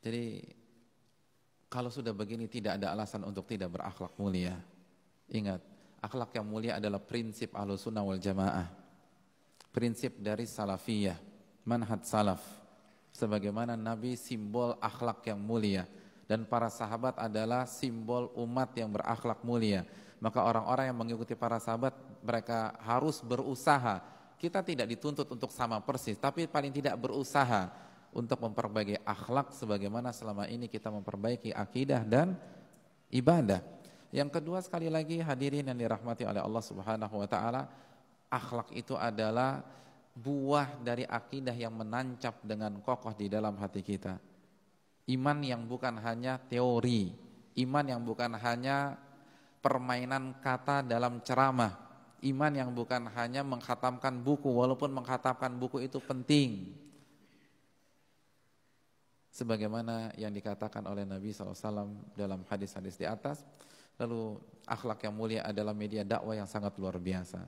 Jadi kalau sudah begini tidak ada alasan untuk tidak berakhlak mulia. Ingat, akhlak yang mulia adalah prinsip Ahlussunnah wal Jamaah. Prinsip dari salafiyah, manhaj salaf. Sebagaimana Nabi simbol akhlak yang mulia dan para sahabat adalah simbol umat yang berakhlak mulia. Maka orang-orang yang mengikuti para sahabat mereka harus berusaha. Kita tidak dituntut untuk sama persis, tapi paling tidak berusaha untuk memperbaiki akhlak sebagaimana selama ini kita memperbaiki akidah dan ibadah. Yang kedua, sekali lagi hadirin yang dirahmati oleh Allah Subhanahu wa taala, akhlak itu adalah buah dari akidah yang menancap dengan kokoh di dalam hati kita. Iman yang bukan hanya teori, iman yang bukan hanya permainan kata dalam ceramah, iman yang bukan hanya mengkhatamkan buku, walaupun mengkhatamkan buku itu penting. Sebagaimana yang dikatakan oleh Nabi SAW dalam hadis-hadis di atas. Lalu akhlak yang mulia adalah media dakwah yang sangat luar biasa.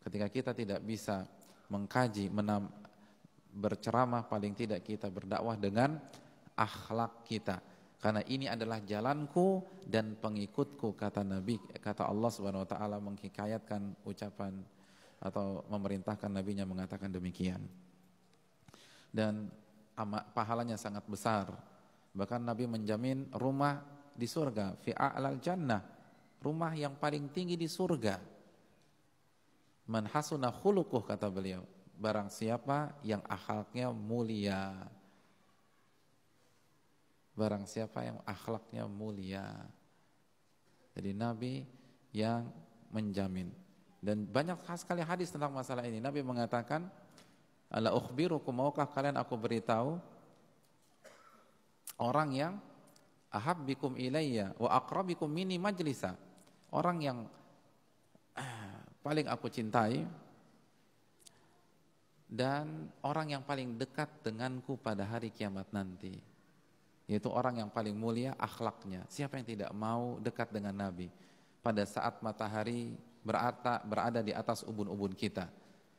Ketika kita tidak bisa mengkaji, berceramah, paling tidak kita berdakwah dengan akhlak kita. Karena ini adalah jalanku dan pengikutku, kata Nabi, kata Allah Subhanahu wa taala menghikayatkan ucapan atau memerintahkan nabinya mengatakan demikian. Dan pahalanya sangat besar. Bahkan Nabi menjamin rumah di surga, fi a'lal jannah, rumah yang paling tinggi di surga. Man hasuna khuluquh, kata beliau, barang siapa yang akhlaknya mulia. Barang siapa yang akhlaknya mulia. Jadi Nabi yang menjamin. Dan banyak sekali hadis tentang masalah ini. Nabi mengatakan, ala ukhbirukum, maukah kalian aku beritahu orang yang ahabbikum ilayya wa aqrabikum minni majlisa, orang yang paling aku cintai dan orang yang paling dekat denganku pada hari kiamat nanti, yaitu orang yang paling mulia akhlaknya. Siapa yang tidak mau dekat dengan Nabi pada saat matahari berada di atas ubun-ubun kita?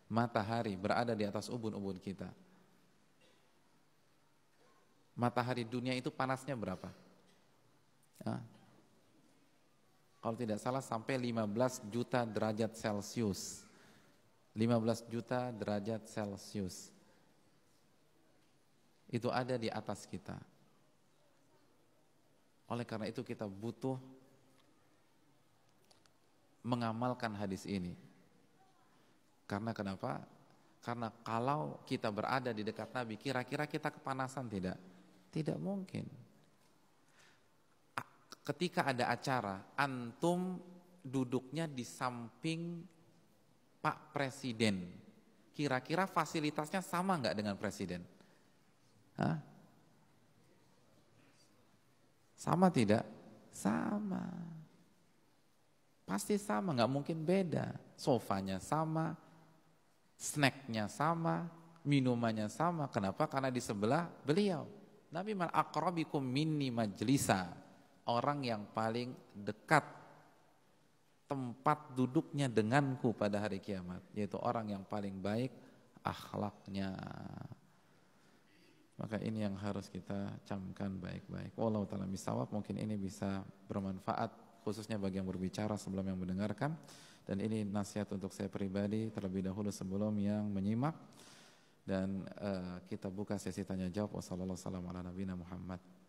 Matahari berada di atas ubun-ubun kita. Matahari dunia itu panasnya berapa? Kalau tidak salah sampai 15 juta derajat Celcius. 15 juta derajat Celcius. Itu ada di atas kita. Oleh karena itu kita butuh mengamalkan hadis ini. Karena kenapa? Karena kalau kita berada di dekat Nabi, kira-kira kita kepanasan tidak? Tidak mungkin. Ketika ada acara, antum duduknya di samping Pak Presiden, kira-kira fasilitasnya sama nggak dengan Presiden? Hah? Sama tidak? Sama. Pasti sama, nggak mungkin beda. Sofanya sama, snacknya sama, minumannya sama. Kenapa? Karena di sebelah beliau. Nabi man aqrabikum minni majlisa, orang yang paling dekat tempat duduknya denganku pada hari kiamat, yaitu orang yang paling baik akhlaknya. Maka ini yang harus kita camkan baik-baik. Wallahu ta'ala bishawab. Mungkin ini bisa bermanfaat khususnya bagi yang berbicara sebelum yang mendengarkan. Dan ini nasihat untuk saya pribadi terlebih dahulu sebelum yang menyimak. Dan kita buka sesi tanya jawab. Wassalamualaikum warahmatullahi wabarakatuh.